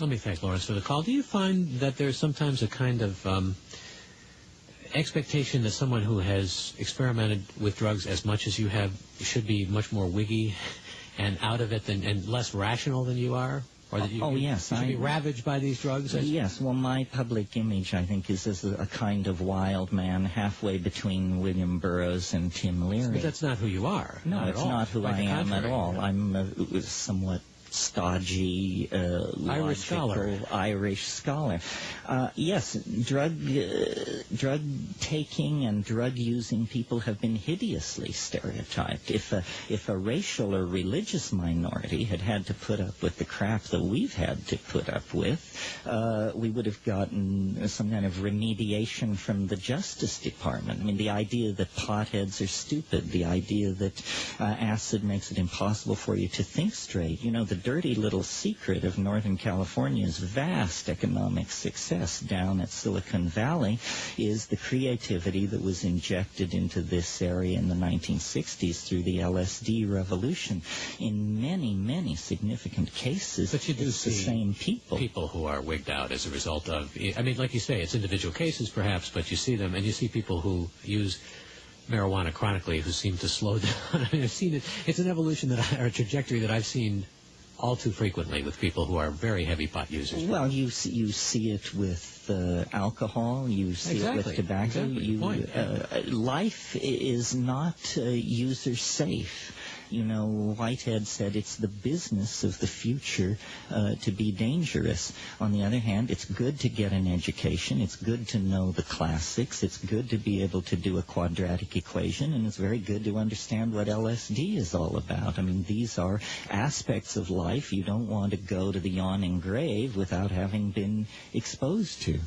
Let me thank Lawrence for the call. Do you find that there's sometimes a kind of expectation that someone who has experimented with drugs as much as you have should be much more wiggy and out of it and less rational than you are? Or that you should be ravaged by these drugs? Yes, well, my public image, I think, is as a kind of wild man halfway between William Burroughs and Tim Leary. But that's not who you are. No, it's not who I am at all. I'm somewhat stodgy, Irish scholar. Yes, drug taking and drug using people have been hideously stereotyped. If a racial or religious minority had to put up with the crap that we've had to put up with, we would have gotten some kind of remediation from the Justice Department. I mean, the idea that potheads are stupid, the idea that acid makes it impossible for you to think straight. You know, the dirty little secret of Northern California's vast economic success down at Silicon Valley is the creativity that was injected into this area in the 1960s through the LSD revolution. In many, many significant cases, but you do see the same people. People who are wigged out as a result of, I mean, like you say, it's individual cases perhaps, but you see them, and you see people who use marijuana chronically who seem to slow down. I mean, I've seen it. It's an evolution or a trajectory that I've seen all too frequently with people who are very heavy pot users. Well, you see it with alcohol. You see it with tobacco. Life is not user safe. You know, Whitehead said it's the business of the future to be dangerous. On the other hand, it's good to get an education. It's good to know the classics. It's good to be able to do a quadratic equation, and it's very good to understand what LSD is all about. I mean, these are aspects of life you don't want to go to the yawning grave without having been exposed to.